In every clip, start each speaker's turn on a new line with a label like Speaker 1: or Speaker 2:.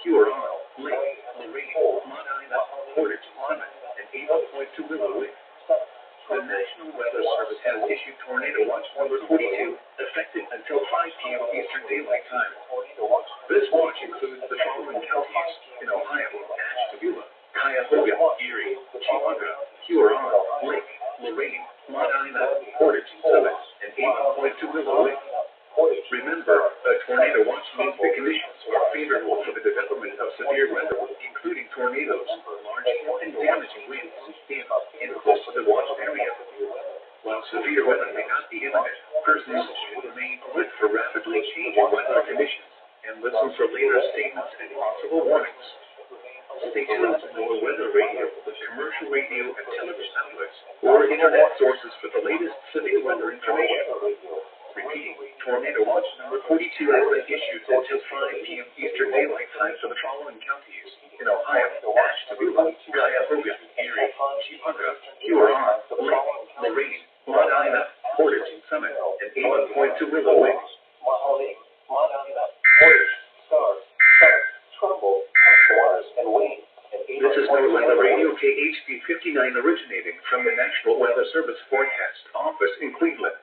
Speaker 1: Huron, Lake, Lorraine, Medina, Portage, Summit, and Avon Point to Willowwick. The National Weather Service has issued Tornado Watch number 42, effective until 5 p.m. Eastern Daylight Time. This watch includes the following counties in Ohio: Ashtabula, Cuyahoga, Erie, Geauga, Huron, Lake, Lorraine, Medina, Portage, Summit, and Avon Point to Willowwick. Remember, a tornado watch means the conditions are favorable for the development of severe weather, including tornadoes, large and damaging winds in and close to the watch area. While severe weather may not be imminent, persons should remain alert for rapidly changing weather conditions and listen for later statements and possible warnings. Stay tuned to our weather radio, commercial radio and television outlets, or internet sources for the latest severe weather information. Repeating, Tornado Watch number 42 has been issued until 5 p.m. Eastern Daylight Time for the following counties in Ohio: Ashtabula, Cuyahoga, Erie, Geauga, Huron, Lake, Lorraine, Medina, Portage, Summit, and Avon Point to Willowwick. This is North Weather Radio KHD 59 originating from the National Weather Service Forecast Office in Cleveland.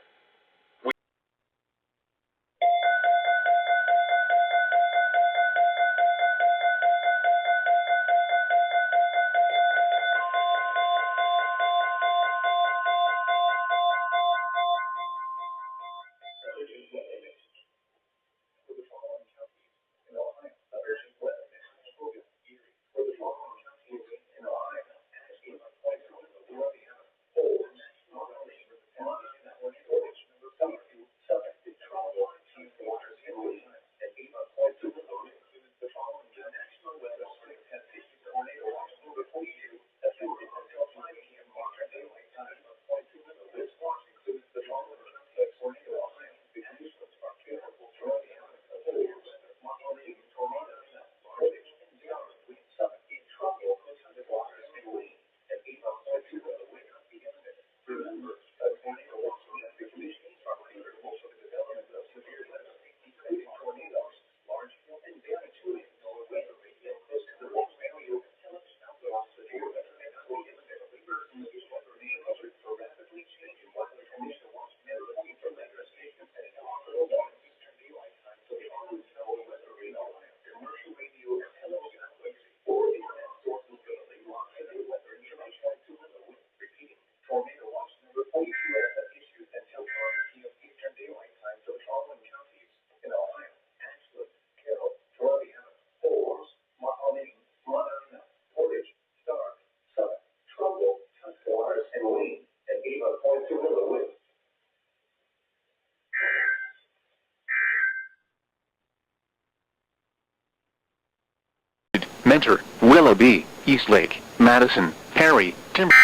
Speaker 2: Mentor, Willoughby, Eastlake, Madison, Perry, Timber.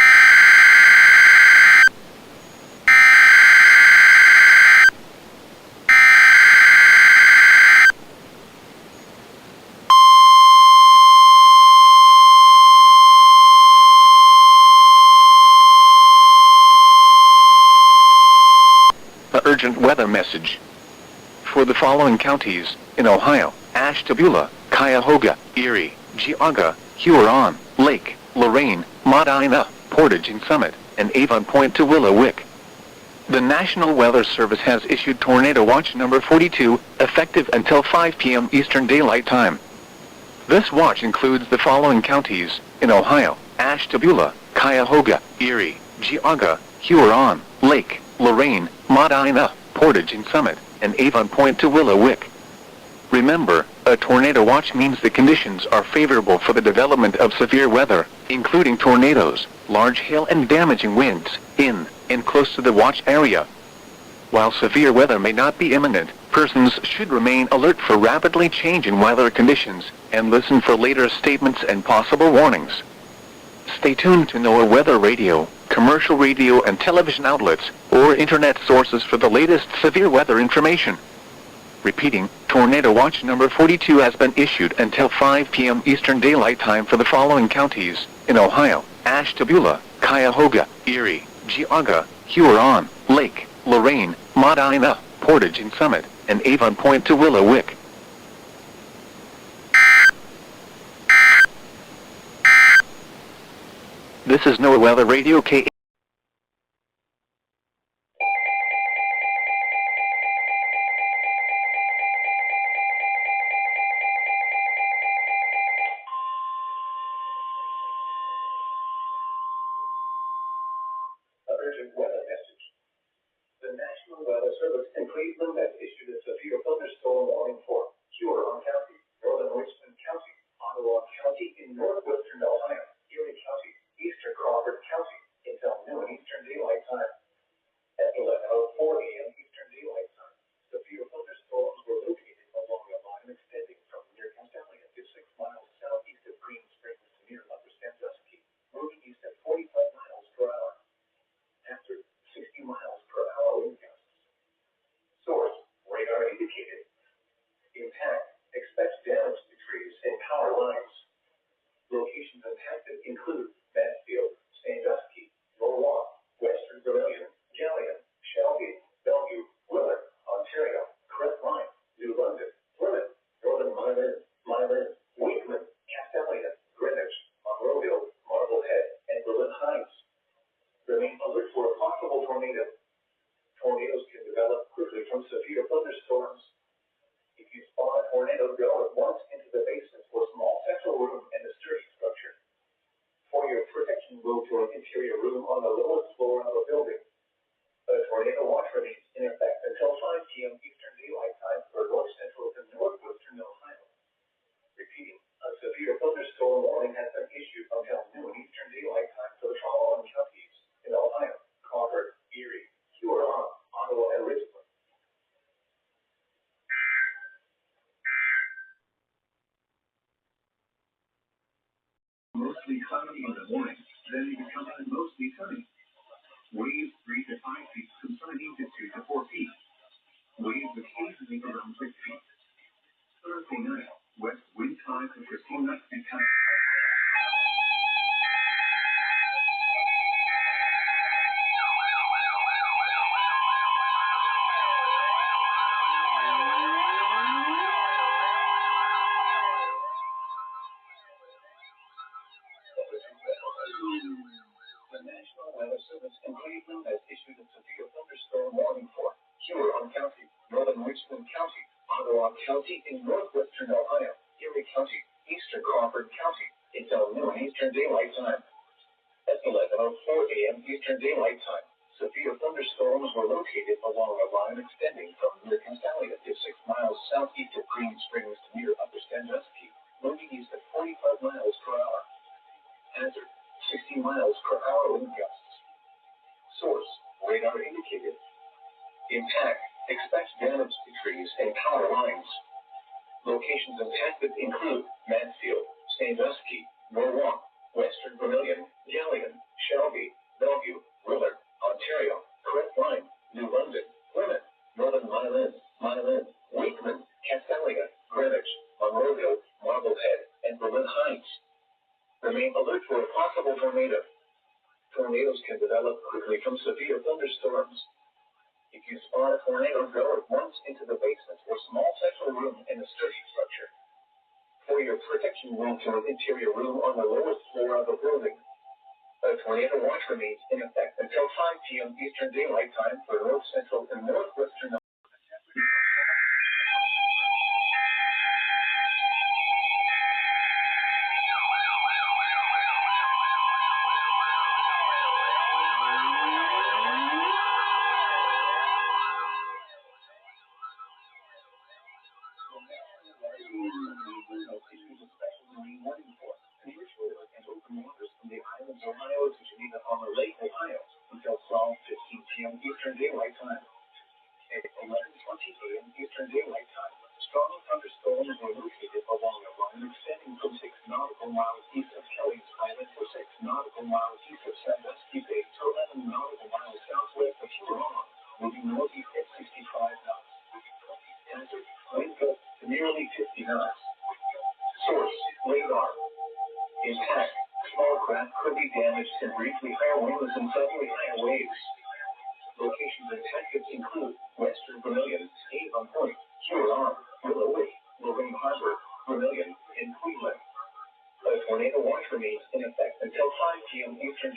Speaker 2: The urgent weather message. For the following counties in Ohio: Ashtabula, Cuyahoga, Erie, Geauga, Huron, Lake, Lorraine, Medina, Portage and Summit, and Avon Point to Willowwick. The National Weather Service has issued Tornado Watch number 42, effective until 5 p.m. Eastern Daylight Time. This watch includes the following counties in Ohio: Ashtabula, Cuyahoga, Erie, Geauga, Huron, Lake, Lorraine, Medina, Portage and Summit, and Avon Point to Willowwick. Remember, a tornado watch means the conditions are favorable for the development of severe weather, including tornadoes, large hail and damaging winds, in and close to the watch area. While severe weather may not be imminent, persons should remain alert for rapidly changing weather conditions, and listen for later statements and possible warnings. Stay tuned to our weather radio, commercial radio and television outlets, or internet sources for the latest severe weather information. Repeating, Tornado Watch number 42 has been issued until 5 p.m. Eastern Daylight Time for the following counties in Ohio: Ashtabula, Cuyahoga, Erie, Geauga, Huron, Lake, Lorraine, Medina, Portage and Summit, and Avon Point to Willowwick. This is NOAA Weather Radio K.
Speaker 1: Urgent weather message. The National Weather Service in Cleveland has issued a severe thunderstorm warning for Huron County, northern Richmond County, Ottawa County in northwestern Ohio, Erie County, eastern Crawford County until noon Eastern Daylight Time. At 11:04 a.m. Eastern Daylight Time, severe thunderstorms were located along a line extending from near Castalia to 6 miles southeast of Green Springs to near Upper Sandusky, moving east at 45 miles per hour. After 60 miles per hour wind gusts. Source, radar indicated. Impact, expects damage to trees and power lines. Locations impacted include Mansfield, Sandusky, Norwalk, Western Vermilion, Gallion, Shelby, Bellevue, Willard, Ontario, Crestline, New London, Plymouth, Northern Milan, Wakeman, Castalia, Greenwich, Monroeville, Marblehead, and Berlin Heights. Remain alert for a possible tornado. Tornadoes can develop quickly from severe thunderstorms. If you spot a tornado, go at once into the basement or small central room and a sturdy structure. For your protection, move to an interior room on the lowest floor of a building. A tornado watch remains in effect until 5 p.m. Eastern Daylight Time for north central and northwestern Ohio. Repeating, a severe thunderstorm warning has been issued until noon Eastern Daylight Time for the following counties in Ohio: Crawford, Erie, Huron, Ottawa, and Richmond. Mostly cloudy in the morning, then becoming mostly sunny. Waves 3 to 5 feet, subsiding to 2 to 4 feet. Waves occasionally around 6 feet. Thursday night, west wind tide to Christina and Cal. The National Weather Service in Cleveland has issued a severe thunderstorm warning for Huron County, northern Richmond County, Ottawa County in northwestern Ohio, Erie County, eastern Crawford County until noon Eastern Daylight Time. At 11:04 a.m. Eastern Daylight Time, severe thunderstorms were located along a line extending from near Castalia to 6 miles southeast of Green Springs to near Upper Sandusky, moving east at 45 miles per hour. Hazard, 60 miles per hour wind gusts. Source, radar indicated. Impact, expects damage to trees and power lines. Locations impacted include Mansfield, Sandusky, Norwalk, Western Vermilion, Gallion, Shelby, Bellevue, Willard, Ontario, Crestline, New London, Plymouth, Northern Milan, Wakeman, Castalia, Greenwich, Monroeville, Marblehead, and Berlin Heights. Remain alert for a possible tornado. Tornadoes can develop quickly from severe thunderstorms. If you spot a tornado, go at once into the basement or small central room in a sturdy structure. For your protection, move to an interior room on the lowest floor of a building. A tornado watch remains in effect until 5 p.m. Eastern Daylight Time for north central and northwestern. Ohio to Geneva on the Lake, Ohio, until 12:15 p.m. Eastern Daylight Time. At 11:20 a.m. Eastern Daylight Time, strong thunderstorms were located along a line extending from 6 nautical miles east of Kelly's Island to 6 nautical miles east of Sandusky Bay to 11 nautical miles southwest of Huron, moving northeast at 65 knots. Hazard, wind gusts to nearly 50 knots. Source, radar. Impact, small craft could be damaged and briefly higher winds and suddenly higher waves. Locations impacted include Western Vermilion, Avon Point, Huron, Willow Lake, Lorraine Harbor, Vermilion, and Cleveland. A tornado watch remains in effect until 5 p.m. Eastern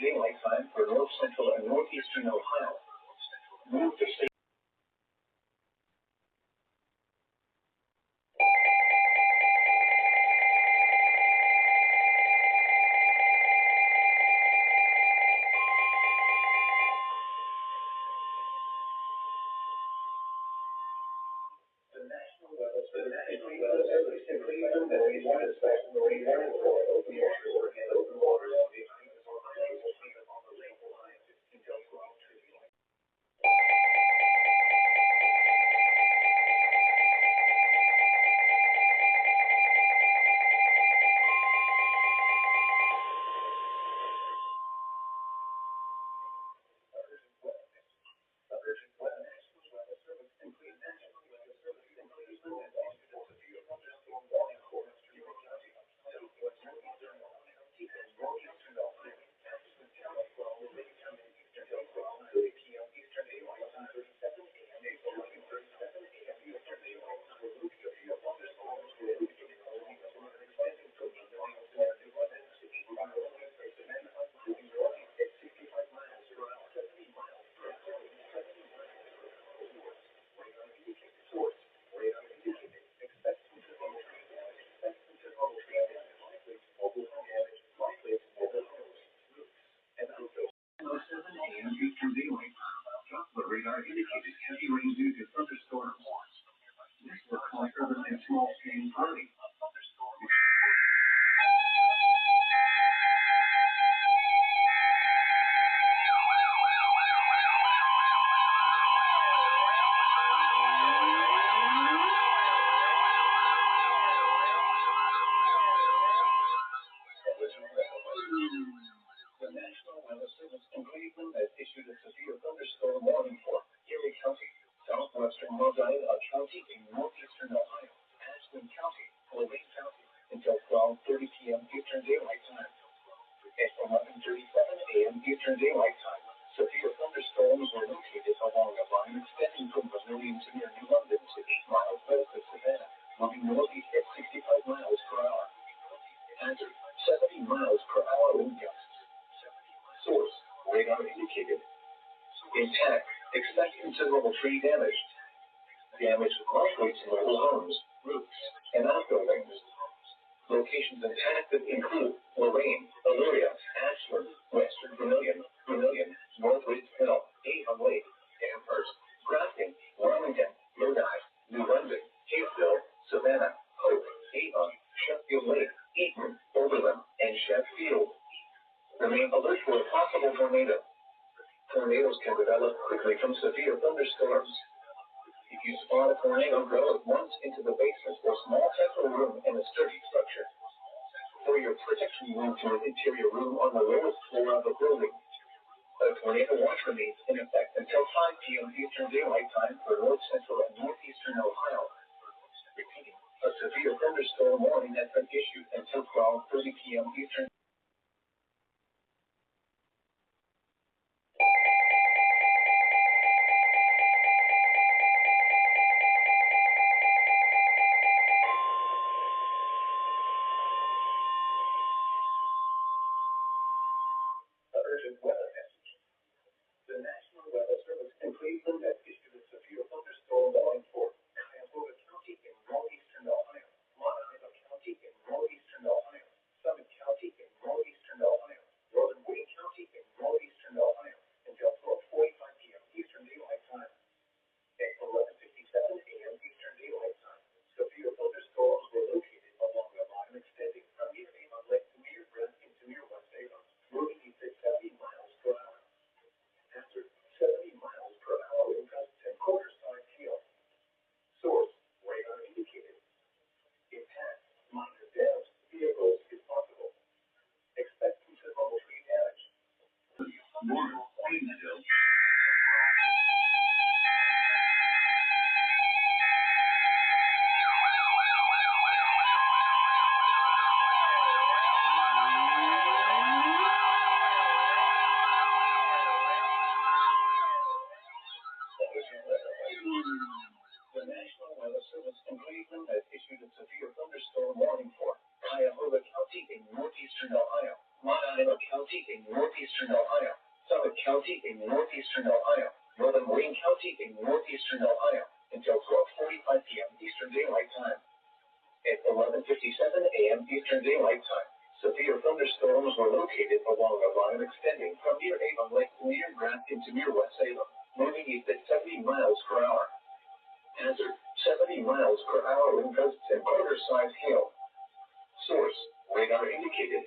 Speaker 1: radar indicated.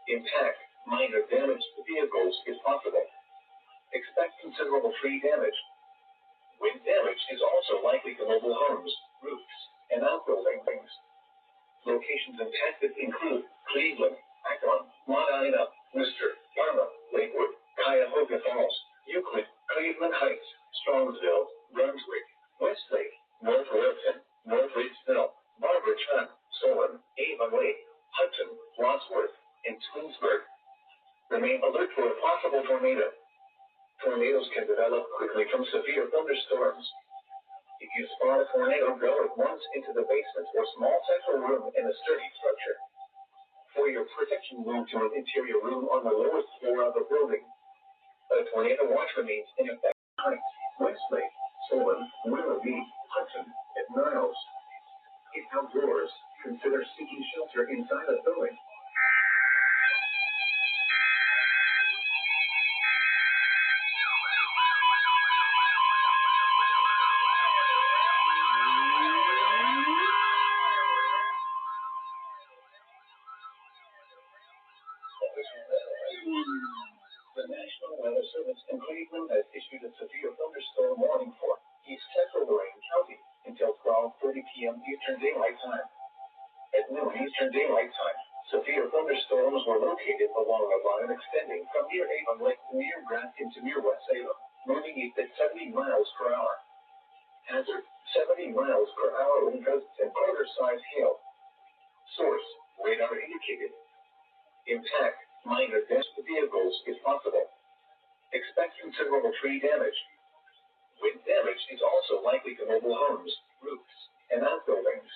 Speaker 1: Impact, minor damage to vehicles is possible. Expect considerable tree damage. Wind damage is also likely to mobile homes, roofs, and outbuildings. Locations impacted include Cleveland, Akron, Medina, Worcester, Yarmouth, Lakewood, Cuyahoga Falls, Euclid, Cleveland Heights, Strongsville, Brunswick, Westlake, North Wilton, North Ridgeville, Barberton, Solon, Avon Lake, Hudson, Wadsworth, and Twinsburg. Remain alert for a possible tornado. Tornadoes can develop quickly from severe thunderstorms. If you spot a tornado, go at once into the basement or small central room in a sturdy structure. For your protection, move to an interior room on the lowest floor of the building. A tornado watch remains in effect. Heights, Westlake, Solon, Willoughby, Hudson, and Niles. If outdoors, consider seeking shelter inside a building. The National Weather Service in Cleveland has issued a severe thunderstorm warning for East Central Lorraine County until 12:30 p.m. Eastern Daylight Time. At noon Eastern Daylight Time, severe thunderstorms were located along a line extending from near Avon Lake to near Grafton to near West Salem, moving east at 70 miles per hour. Hazard, 70 miles per hour wind gusts and quarter-size hail. Source, radar indicated. Impact, minor damage to vehicles is possible. Expect considerable tree damage. Wind damage is also likely to mobile homes, roofs, and outbuildings.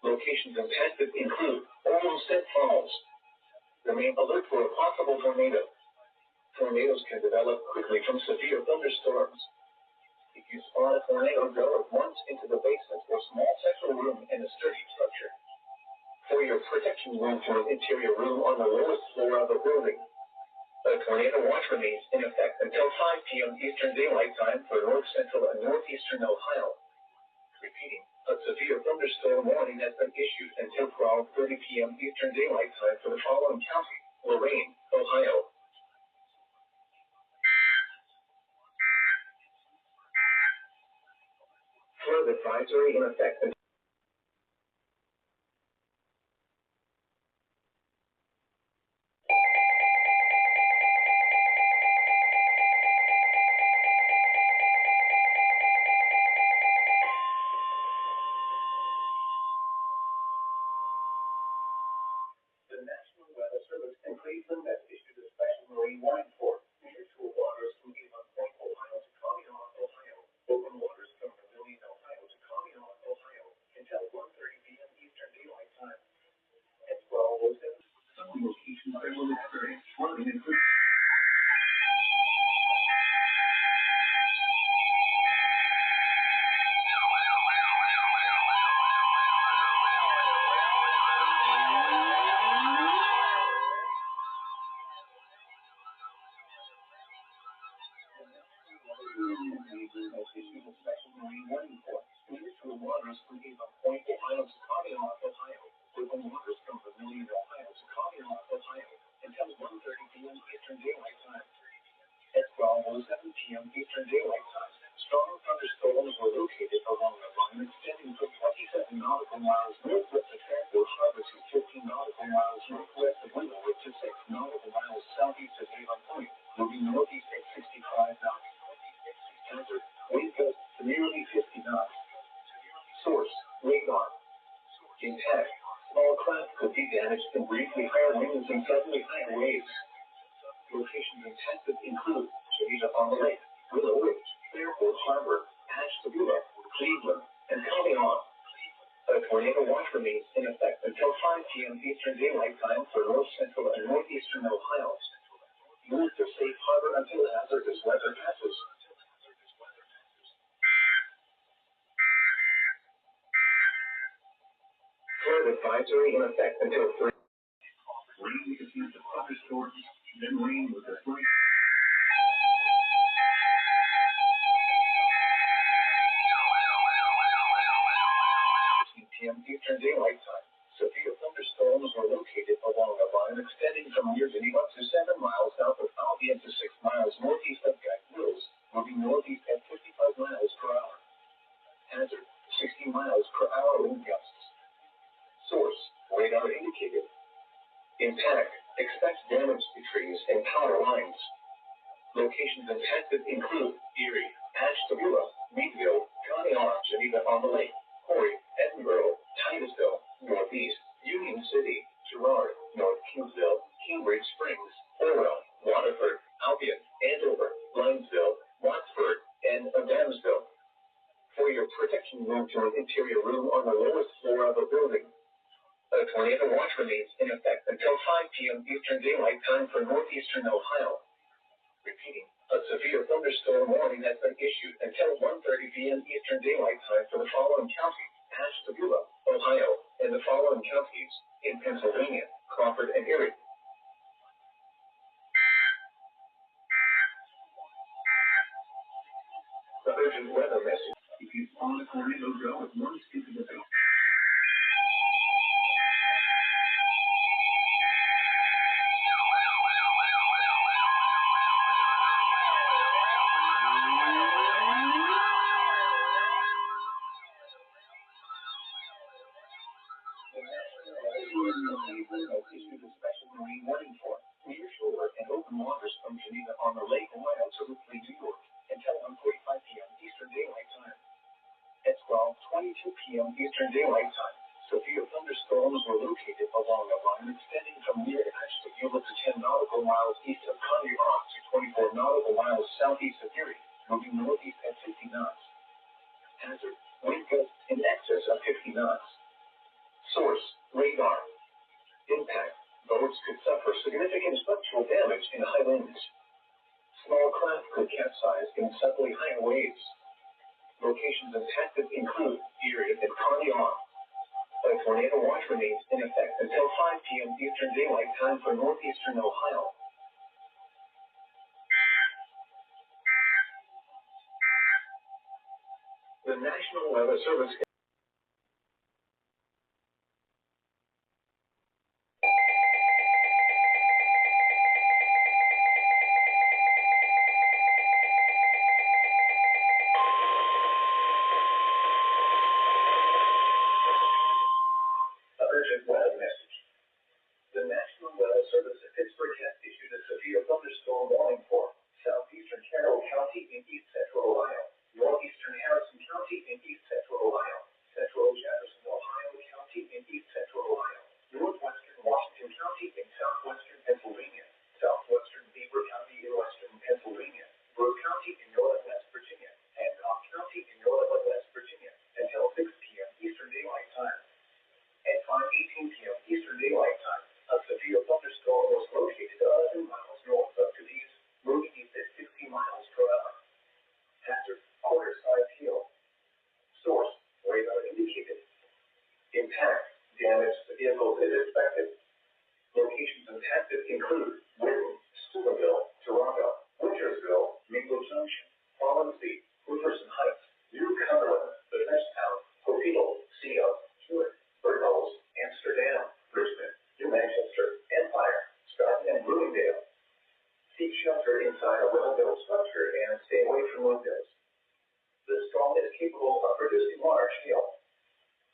Speaker 1: Locations impacted include Olmsted Falls. Remain alert for a possible tornado. Tornadoes can develop quickly from severe thunderstorms. If you spot a tornado, go at once into the basement or small central room in a sturdy structure. For your protection, move to an interior room on the lowest floor of the building. A tornado watch remains in effect until 5 p.m. Eastern Daylight Time for north central and northeastern Ohio. Repeating, a severe thunderstorm warning has been issued until 12:30 p.m. Eastern Daylight Time for the following county: Lorain, Ohio. Flood advisory in effect until the National Weather Service in Cleveland has issued a special marine warning for near-shore waters from Avon Point, Ohio to Communard, Ohio. Open waters from Vermilion, Ohio to Communard, Ohio until 1:30 p.m. Eastern Daylight Time. At 12:07, some locations will experience flooding and has issued a special marine warning for near-shore waters from Avon Point, Ohio to Communard, Ohio. Open waters from Vermilion, Ohio to Communard, Ohio until 1:30 p.m. Eastern Daylight Time. At 12:07 p.m. Eastern Daylight Time, strong thunderstorms were located along a line extending from 27 nautical miles northwest of Fairfield Harbor to 15 nautical miles northwest of Willowwood to 6 nautical miles southeast of Avon Point, moving northeast at 65 knots. Hazard, wind gusts to nearly 50 knots. Source, radar. Impact, small craft could be damaged in briefly higher winds and suddenly higher waves. Locations impacted include Georgia on the Lake, Willow Ridge, Fairfield Harbor, Ashtabula, Cleveland, and Communard. A tornado watch remains in effect until 5 p.m. Eastern Daylight Time for north central and northeastern Ohio. Move to safe harbor until hazardous weather passes. Flood advisory in effect until 3. Rain with a chance of thunderstorms, then rain with a slight. PM Eastern Daylight Time. Severe thunderstorms were located Source, radar indicated. Impact, expect damage to trees and power lines. Locations impacted include Erie, Ashtabula, Meadville, Conneaut, Geneva-on-the-Lake, Corey, Edinburgh, Titusville, Northeast, Union City, Girard, North Kingsville, Cambridge Springs, Orwell, Waterford, Albion, Andover, Linesville, Watford, and Adamsville. For your protection, move to an interior room on the lowest floor of a building. A tornado watch remains in effect until 5 p.m. Eastern Daylight Time for northeastern Ohio. Repeating, a severe thunderstorm warning has been issued until 1:30 p.m. Eastern Daylight Time for the following counties: Ashtabula, Ohio, and the following counties in Pennsylvania: Crawford and Erie. The urgent weather message. If you spawn a tornado drill with one stick of the base. Issued a special marine warning for near shore and open waters from Geneva on the lake and Ohio to Ripley, New York, until 1:45 p.m. Eastern Daylight Time. At 12:22 p.m. Eastern Daylight Time, severe thunderstorms were located along a line extending from near Ashtabula to 10 nautical miles east of Conneaut to 24 nautical miles southeast of Erie, moving northeast at 50 knots. Hazard: wind gusts in excess of 50 knots. Source: radar. Impact: boats could suffer significant structural damage in high winds. Small craft could capsize in suddenly high waves. Locations impacted include Erie and Conneaut. A tornado watch remains in effect until 5 p.m. Eastern Daylight Time for northeastern Ohio. The National Weather Service. Urgent weather message. The National Weather Service at Pittsburgh has issued a severe thunderstorm warning for southeastern Carroll County in east central Ohio, northeastern Harrison County in east central Ohio, central Jefferson, Ohio County in east central Ohio, northwestern Washington County in southwestern Pennsylvania, southwestern Beaver County in western Pennsylvania, Brooke County in northern West Virginia, Hancock County in northern West Virginia until 6 p.m. Eastern Daylight Time. At 5:18 p.m. Eastern Daylight Time, a severe thunderstorm was located 11 miles north of Cadiz, moving east at 60 miles per hour. Hazard: quarter-size hail. Source: radar indicated. Impact: damage to vehicles is expected. Locations impacted include Witten, Steubenville, Toronto, Wintersville, Mingo Junction, Wallensee, Wilkerson Heights, New Cumberland, Bethesdtown, Torpedo, Seal, Hewitt, Bernals, Amsterdam, Richmond, New Manchester, Empire, Scott, and Bloomingdale. Seek shelter inside a well-built structure and stay away from windows. The storm is capable of producing large hail.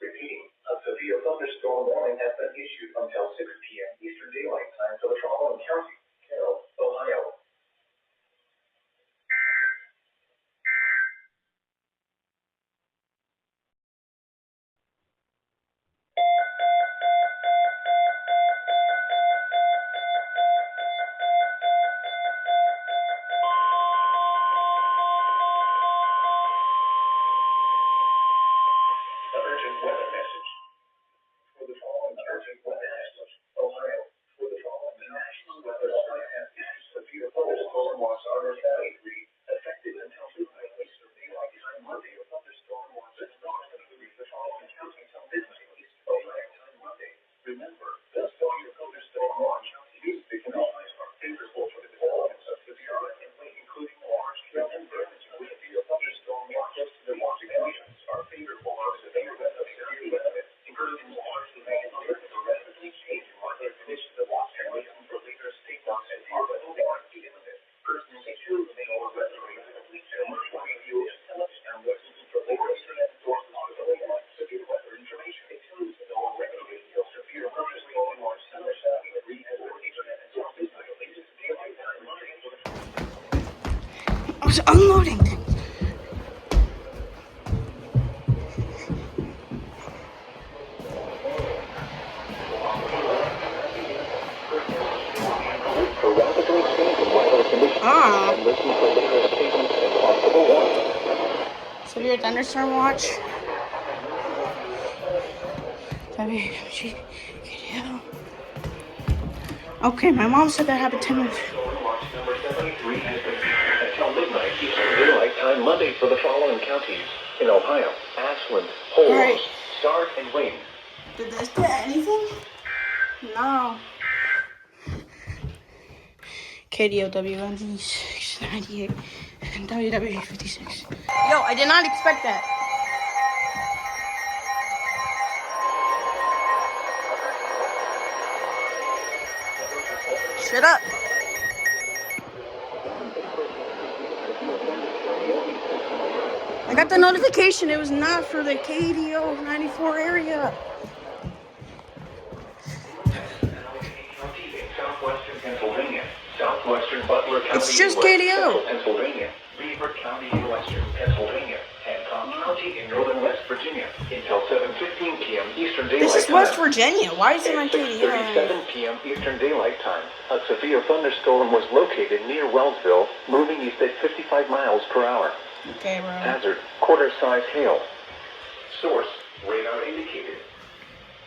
Speaker 1: Repeating, a severe thunderstorm warning has been issued until 6 p.m. Eastern Daylight Time for the following county: Carroll, Ohio. The urgent weather message. For the following urgent weather message, Ohio. For the following National Weather Service has issued severe thunderstorm watch on affected until midnight Eastern Daylight Time Monday. A thunderstorm watch is not including the following counties until midnight East Daylight Time Monday. Remember, the severe thunderstorm watch used to canalize are favorable for the development of severe weather, including large hail and damage. Severe thunderstorm watches to the watching conditions are favorable for severe weather, including large hail and rapidly changing weather conditions. The watch can listen for later state watch and weather warrant to limited. Persons choose the weather commercial radio and television and listen for later internet sources for the severe weather information. It tunes the weather
Speaker 3: was unloading things. Severe thunderstorm watch. WGKDO. Okay, my mom said that happened 10 minutes.
Speaker 1: Watch number 73 has been until midnight Eastern Daylight Time Monday for the following counties in Ohio: Ashland, Holmes,
Speaker 3: Right.
Speaker 1: Stark, and Wayne.
Speaker 3: Did this do anything? No. KDO WMG 698 and WW 56. Yo, I did not expect that. Shut up. I got the notification. It was not for the KDO 94 area.
Speaker 1: Southwestern Pennsylvania, southwestern Butler County,
Speaker 3: It's just
Speaker 1: US,
Speaker 3: KDO.
Speaker 1: Central Pennsylvania, Beaver County, western Pennsylvania, Hancock County in northern West Virginia until 7:15 p.m. Eastern Daylight Time.
Speaker 3: This is West Virginia. Why is it on
Speaker 1: At
Speaker 3: KDO?
Speaker 1: 6:37 p.m. Eastern Daylight Time, a severe thunderstorm was located near Wellsville, moving east at 55 miles per hour.
Speaker 3: Okay, bro.
Speaker 1: Hazard: quarter-size hail. Source: radar indicated.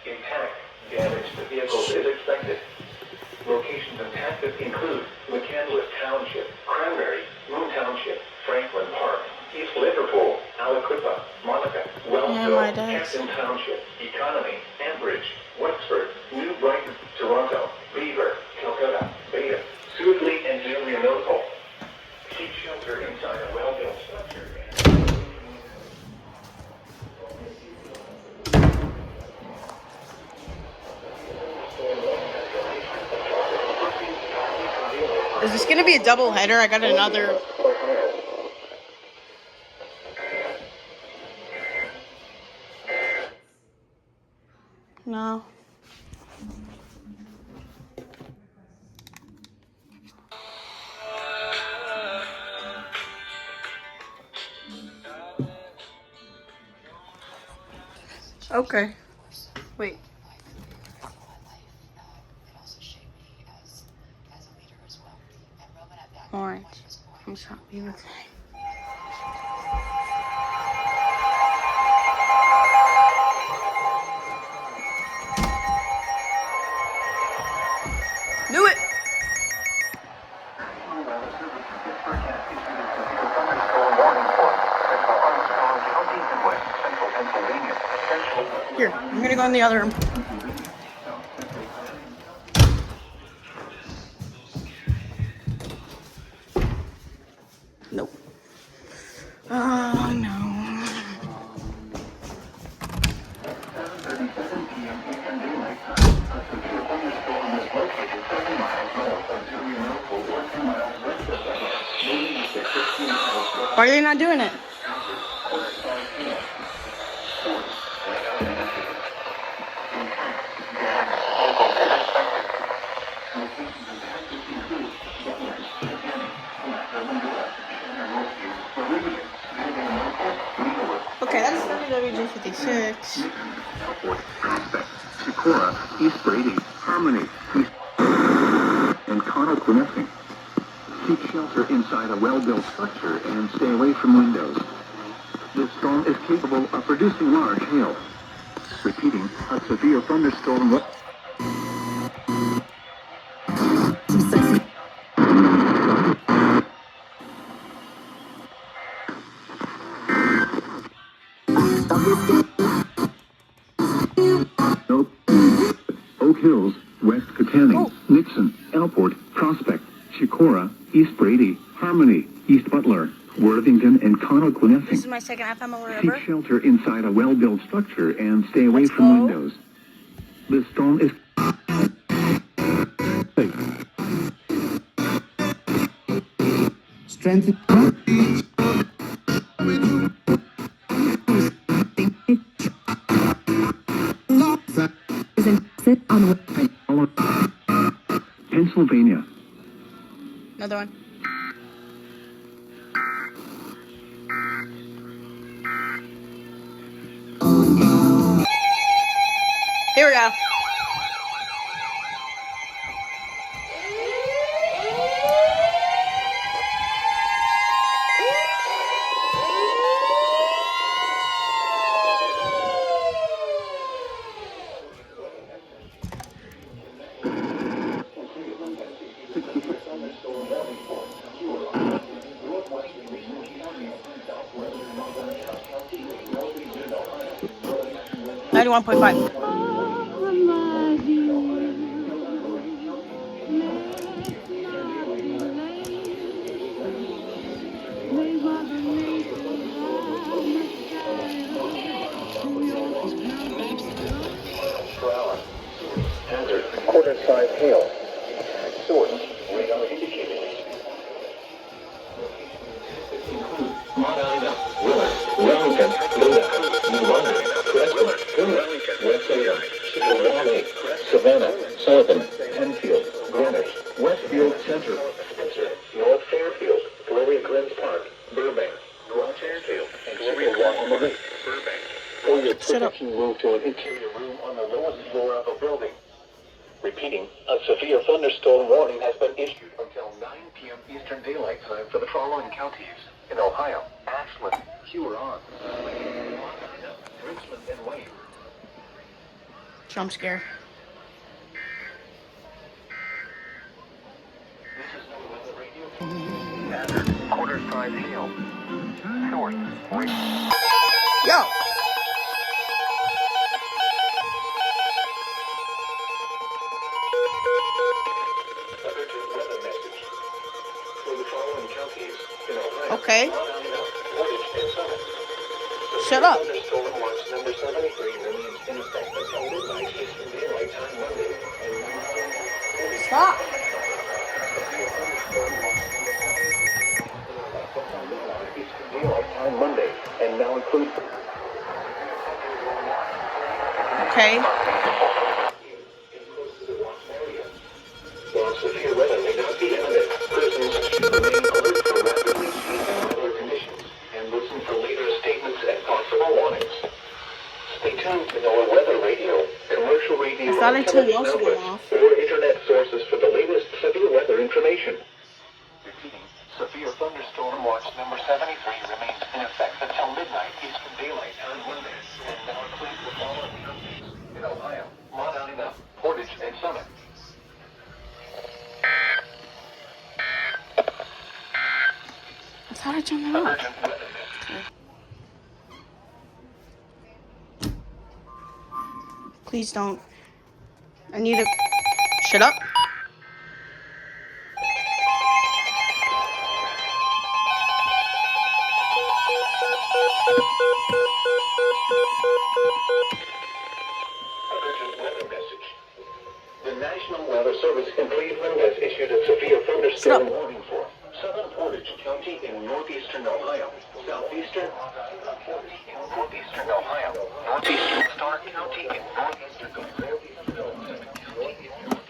Speaker 1: Impact: damage to vehicles is expected. Locations impacted include McCandless Township, Cranberry, Moon Township, Franklin Park, East Liverpool, Aliquippa, Monica, Wellsville, Captain Township, Economy, Ambridge, Wexford, New Brighton, Toronto, Beaver, Calcutta, Beta, Suedley, and Zelienople. Seek shelter inside a well-built structure.
Speaker 3: Is this gonna be a double header? I got another. No. Okay. Wait. Alright. I'm sorry. Do it! Here, I'm gonna go in the other room. Nope. Oh no. Why are they not doing it? Okay, that's WWG 56.
Speaker 2: Sikora, East Brady, Harmony, East and Connell Quinessing. Seek shelter inside a well-built structure and stay away from windows. This storm is capable of producing large hail. Repeating, a severe thunderstorm will... Oak Hills, West Katanning, Nixon, Elport, Prospect, Sikora, East Brady, Harmony, East Butler, Worthington, and Connell
Speaker 3: This
Speaker 2: Quinessing.
Speaker 3: is my second FML ever.
Speaker 2: Seek shelter inside a well-built structure and stay away from windows. The storm is...
Speaker 4: Strength.
Speaker 2: Pennsylvania.
Speaker 3: Another one. Here we go. $91.5.
Speaker 1: Hazard, quarter-size hail. Source, radar indicated. Mount Ida, Willard, Wellington, Luna, New London, Preston, Plymouth, West Salem, Chippewa, Savannah, Sullivan, Penfield, Greenwich, Westfield Center, Spencer, North Fairfield, Gloria Glenns Park, Burbank, North Fairfield, and Gloria Glenns Burbank. For your protection, move to an interior room on the lowest floor of a building. Repeating, a severe thunderstorm warning has been issued until 9 p.m. Eastern Daylight Time for the following counties in Ohio: Ashland, Huron, Richmond, and Wayne.
Speaker 3: Jump scare.
Speaker 1: This is no weather radio. Hazard, quarter-size hail. Source,
Speaker 3: Yo!
Speaker 1: urgent weather message for the following counties in Ohio.
Speaker 3: Okay.
Speaker 1: Portage and Summit.
Speaker 3: Shut up.
Speaker 1: Thunderstorm watch number 73 remains in effect until midnight Eastern Daylight Time Monday.
Speaker 3: Stop.
Speaker 1: Eastern Daylight Time Monday, and now includes.
Speaker 3: Okay.
Speaker 1: While severe weather may not be imminent, persons should remain alert for rapidly changing weather conditions and listen for later statements and possible warnings. Stay tuned to our weather radio, commercial radio,
Speaker 3: I thought I turned
Speaker 1: television
Speaker 3: most of them
Speaker 1: outlets,
Speaker 3: off.
Speaker 1: or internet sources for the latest severe weather information. Repeating, severe thunderstorm watch number 73 remains in effect until midnight Eastern Daylight Time Monday, and now includes the following counties in Ohio: Mount Ida, Portage, and Summit.
Speaker 3: I thought I turned that off.
Speaker 1: Urgent weather message.
Speaker 3: Please don't. I need to. Shut up.
Speaker 1: Urgent weather message. The National Weather Service in Cleveland has issued a severe thunderstorm warning for southern Portage County in northeastern Ohio, southeastern northeastern Ohio, northeastern Stark County in northeastern Ohio, northeastern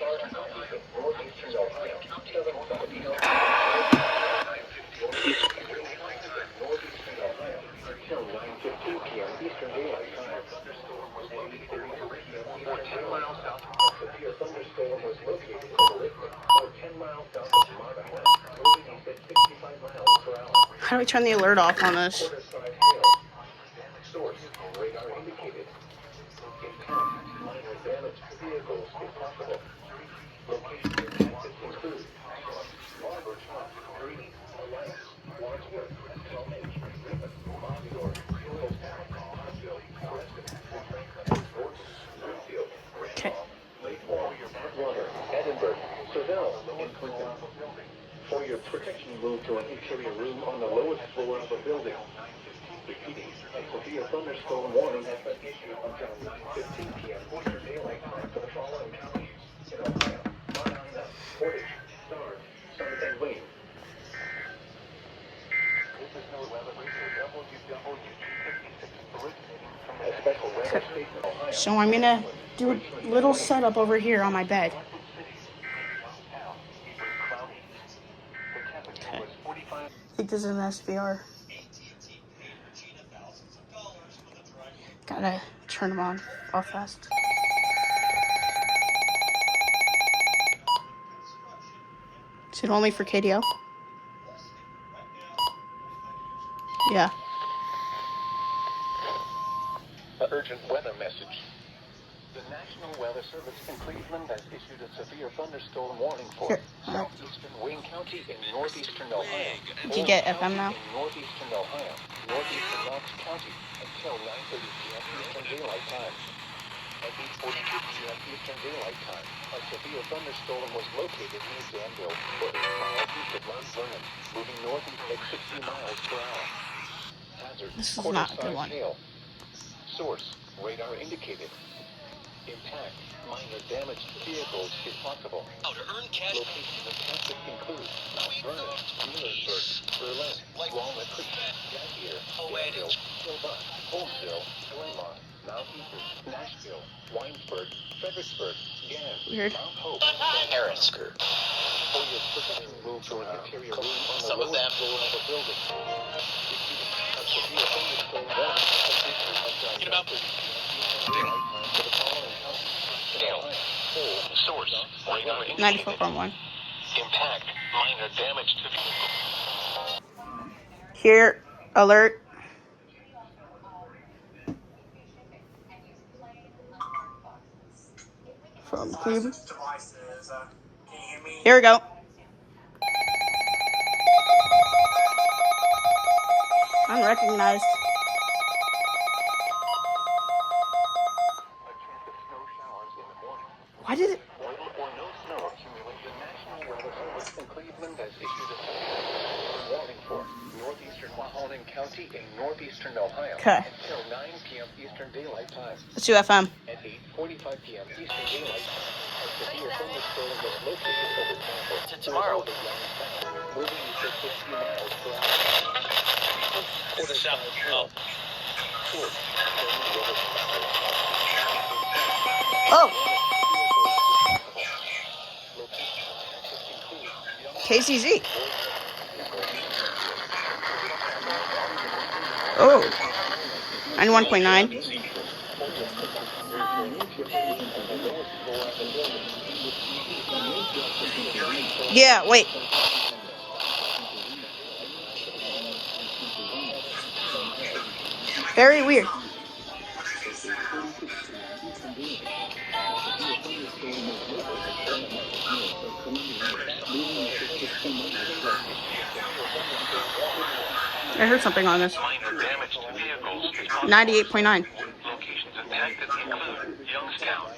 Speaker 1: Ohio, southern southeastern northeastern Ohio, until 9:15 p.m. Eastern Daylight Time. Thunderstorm was located in the radio, or 10 miles south. Severe thunderstorm was located in the radio, or 10 miles south of Marta, moving east at 65 miles per hour.
Speaker 3: How do I turn the alert off on this?
Speaker 1: Quarter-size hail. Source, radar indicated. Intent, minor damage to vehicles if possible. Location and tactics include Barber Shop, Green, Alliance, Wadsworth, Talmadge, Ribbon, Mondor, Hilltown, Huntsville, Preston, Franklin, Gordon, Broomfield,
Speaker 3: Okay.
Speaker 1: Lakemore, Atwater, Edinburgh, Seville, and Clinton. For your protection, move to an interior room on the lowest floor of a building. Repeating, a severe thunderstorm warning has been issued until 9:15 p.m. Eastern Daylight Time for the following counties in Ohio: Mount Ida, Portage, Stark, Summit, and Wayne. This is no weather radio WWG56 originating from a special weather station in Ohio.
Speaker 3: So I'm gonna do a little setup over here on my bed. Okay. I think this is an SVR. Gotta turn them on off fast. Is it only for KDO? Yeah.
Speaker 2: An urgent weather message. The National Weather Service in Cleveland has issued a severe thunderstorm warning for southeastern Wayne County in northeastern Ohio.
Speaker 3: Did you get FM now?
Speaker 2: In northeastern Ohio, northeastern Knox County until 9:30 p.m. Eastern Daylight Time. At 8:42 p.m. Eastern Daylight Time, a severe thunderstorm was located near Danville, or 8 miles east of Mount Vernon, moving northeast at 60 miles per hour. Hazard:
Speaker 3: This is not a good
Speaker 2: quarter-size
Speaker 3: one.
Speaker 2: hail. Source: radar indicated. Impact: minor damage to vehicles is possible. Locations impacted include Mount Vernon, Millersburg, Berlin, Walnut Creek, Gautier, Danville, Kilbuck, Holmesville, Glenmont, Mount Ethan, Nashville, Winesburg, Fredericksburg, Gann,
Speaker 3: Weird.
Speaker 2: Mount Hope, and Harrisburg. For your protection, move to an interior room on the lowest floor of a building. Repeating, a severe thunderstorm warning has been issued until 9:30 p.m. Daylight time for the following counties. Source: radar indicated.
Speaker 3: 94.1.
Speaker 2: Impact: minor damage to vehicle.
Speaker 3: Here, alert. From Cleveland. Here we go. Unrecognized. Why did it?
Speaker 2: Oil or no snow accumulation. National Weather Service in Cleveland has issued a thunderstorm warning for northeastern Mahoning County in northeastern Ohio.
Speaker 3: Okay.
Speaker 2: Until 9 p.m. Eastern Daylight Time.
Speaker 3: Let's do FM.
Speaker 2: At 8:45 p.m. Eastern Daylight Time, a severe thunderstorm was located over Tampa.
Speaker 4: To tomorrow.
Speaker 2: Moving to 60 miles per hour.
Speaker 4: South. Oh.
Speaker 3: Oh. KCZ. Oh. 91.9. Yeah, wait. Very weird. I heard something on this. 98.9.
Speaker 2: Locations impacted include Youngstown.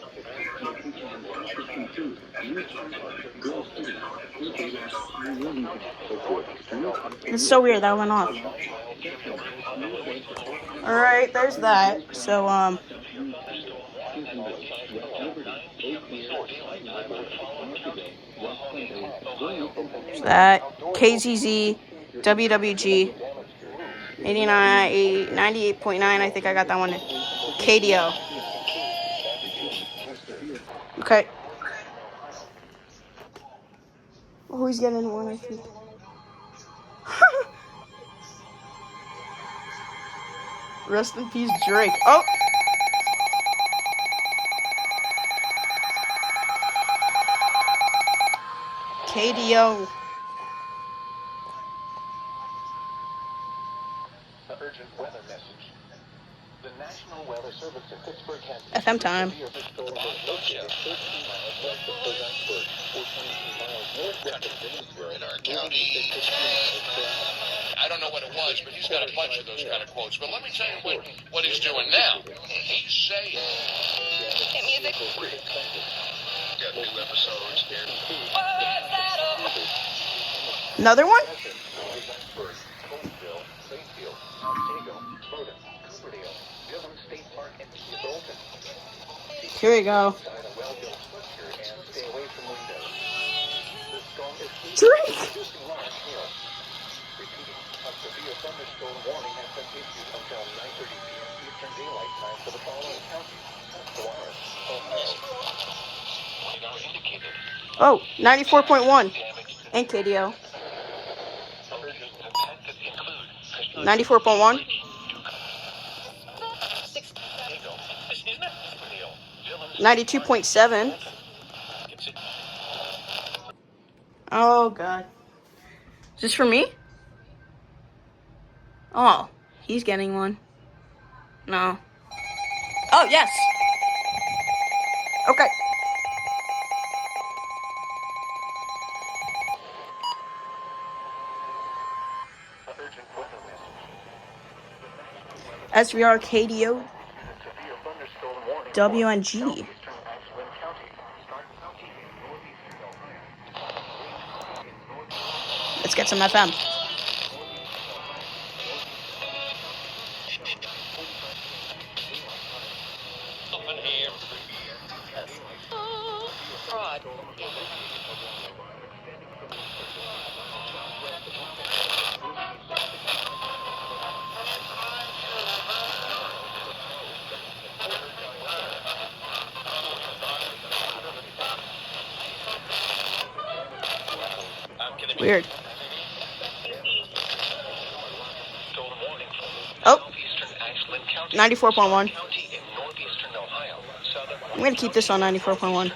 Speaker 3: It's so weird that went off. Alright, there's that. So, that KZZ, WWG, 98.9. I think I got that one. KDO. Okay. Oh, he's getting one, I think. Rest in peace, Drake. Oh! KDO.
Speaker 2: The urgent weather message. The National Weather Service in Pittsburgh has
Speaker 3: FM time.
Speaker 2: severe storm was located 13 miles west of Berlin, 422 miles northwest of Greensboro,
Speaker 4: In our county. I don't know what it was, but he's got a bunch of those kind of quotes. But let me tell you what he's doing now. He's saying...
Speaker 5: Music.
Speaker 4: Got new episodes here.
Speaker 3: Another one? Here we go. Drake! Oh, 94.1. And KDO. 94.1. 92.7. Oh, God. Is this for me? Oh, he's getting one. No. Oh, yes. Okay. SVR KDO WNG. Let's get some FM. Weird. Oh. 94.1. I'm going to keep this on 94.1.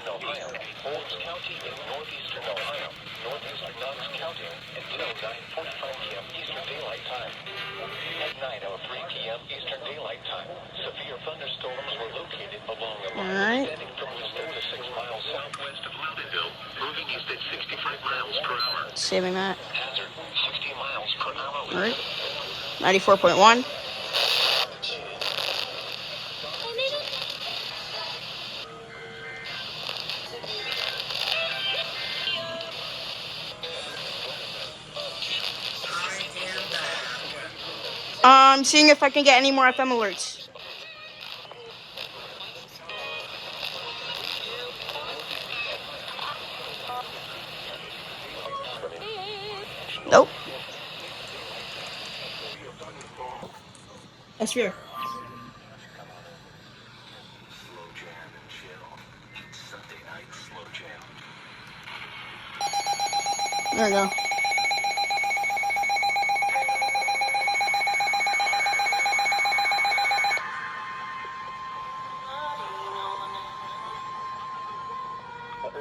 Speaker 3: Alright. Saving that. Alright. 94.1. I'm seeing if I can get any more FM alerts. Nope. That's weird. There we go.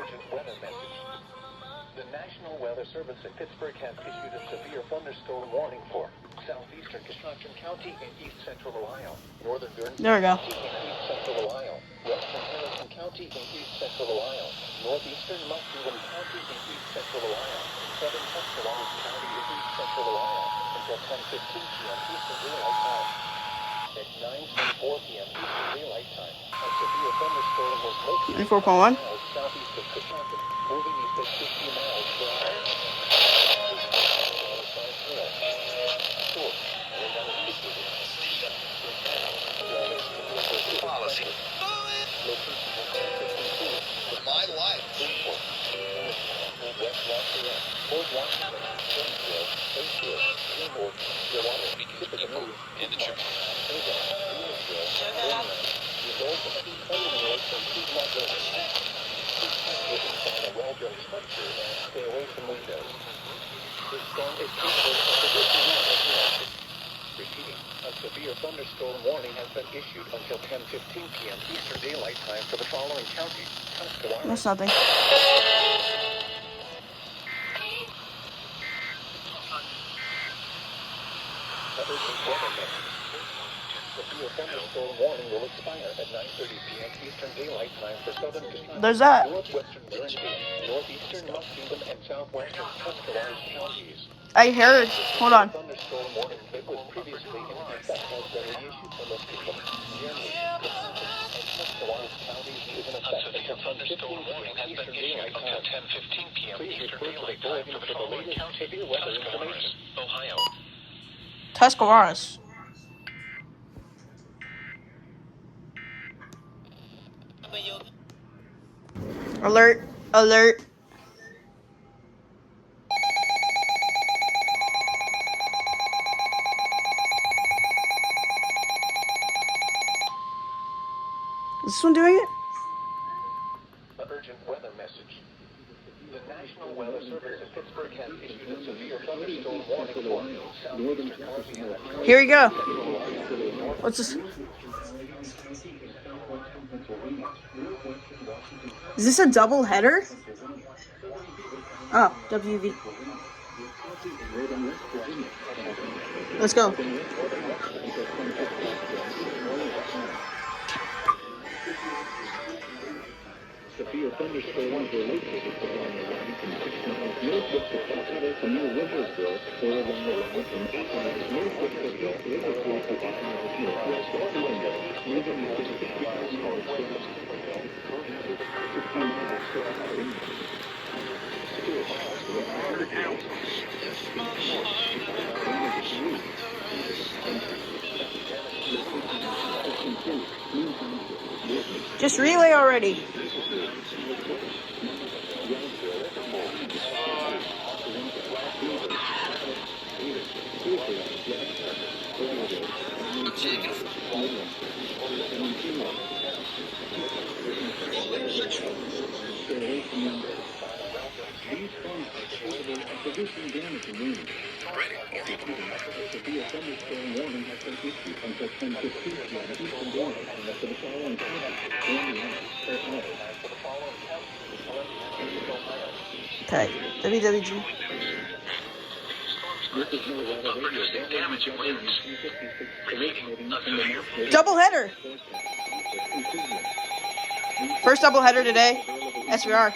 Speaker 1: Urgent weather message. The National Weather Service at Pittsburgh has issued a severe thunderstorm warning for southeastern Coshocton County and east central Ohio, northern Guernsey
Speaker 3: There we go.
Speaker 1: County and east central Ohio, western Harrison County and east central Ohio, northeastern Muskegon County and east central Ohio, southern Tuscaloosa County and east central Ohio until 10:15 p.m. Eastern Daylight Time. At 9:24 p.m. Eastern Daylight Time, a severe thunderstorm was located
Speaker 3: 94.1.
Speaker 1: southeast of Coshocton, moving east at 50 miles per hour.
Speaker 4: Policy. My life. In the church.
Speaker 1: Stay away from windows. This storm is capable of repeating. A severe thunderstorm warning has been issued until 10:15 p.m. Eastern Daylight Time for the following counties: Tuscaloosa.
Speaker 3: That's nothing.
Speaker 1: Severe thunderstorm warning will expire at 9:30 p.m. Eastern Daylight Time for southern Kentucky,
Speaker 3: There's that.
Speaker 1: northwestern Guernsey, northeastern Muskegon, and southwestern Tuscaloosa counties.
Speaker 3: I heard. Hold on.
Speaker 1: Thunderstorm warning that was previously in effect has been reissued for Muskegon, Guernsey, and Tuscaloosa counties is in effect until 10:15 p.m. Eastern Daylight Time.
Speaker 4: 10:15 p.m.
Speaker 1: Please
Speaker 4: Eastern
Speaker 1: refer to the
Speaker 4: Daylight Time
Speaker 1: bulletin
Speaker 4: for the
Speaker 1: for the
Speaker 4: following
Speaker 1: latest
Speaker 4: county:
Speaker 1: severe weather information.
Speaker 4: Tuscaloosa, Ohio.
Speaker 3: Tuscarawas. Alert. Alert. Is this one doing it?
Speaker 1: An urgent weather message. The National Weather Service at Pittsburgh has issued a severe thunderstorm warning for southeastern Columbia.
Speaker 3: Here we go. What's this? Is this a double header? Oh, WV. Let's go.
Speaker 1: Severe thunderstorms were located along the line from 6 miles north of Colorado to near Wintersville, or along the line from 8 miles north of East Liverpool to 8 miles northwest of Columbus, moving within 65 miles south. 15 miles south of England.
Speaker 3: Just relay already.
Speaker 1: Severe thunderstorm warning has been issued until 10:15 p.m. Eastern Daylight Time for the following counties.
Speaker 3: Okay, WWG. Double header. First double header today. SVR.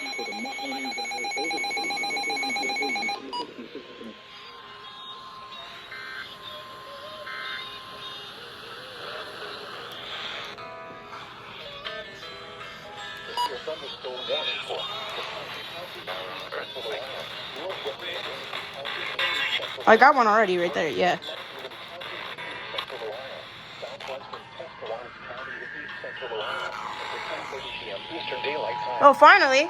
Speaker 3: I got one already right there, yeah. Oh, finally.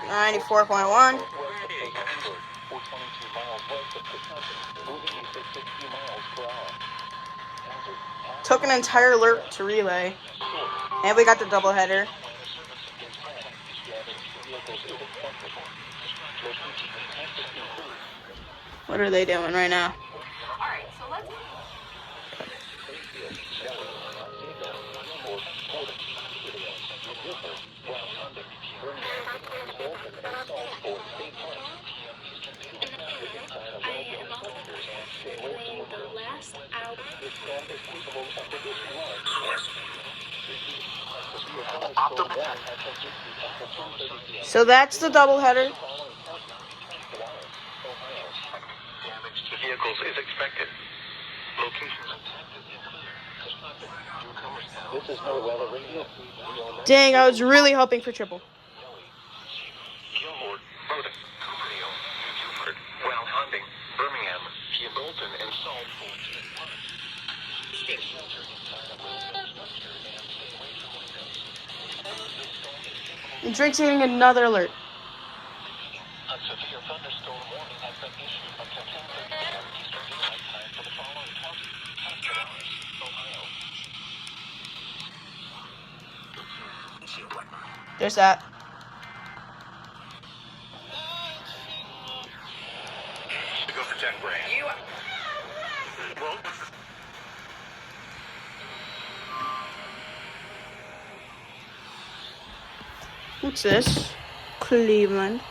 Speaker 3: 94.1. Took an entire alert to relay. And we got the double header. What are they doing right now? So that's the double header.
Speaker 2: Vehicles is expected.
Speaker 1: This is no weatherradio.
Speaker 3: Dang, I was really hoping for triple.
Speaker 2: Gilmore, Bowden, Cooperhill, Newford, Well Hunting, Birmingham, Bolton, and Salt.
Speaker 3: And Drake's getting another alert.
Speaker 2: A severe thunderstorm warning has been issued until 10:30 p.m. Eastern Daylight Time for the following counties: Ohio.
Speaker 3: There's that.
Speaker 2: Go for 10 grand.
Speaker 3: What's this? Cleveland.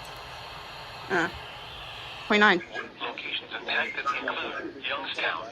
Speaker 3: 29.
Speaker 2: Locations impacted include Youngstown.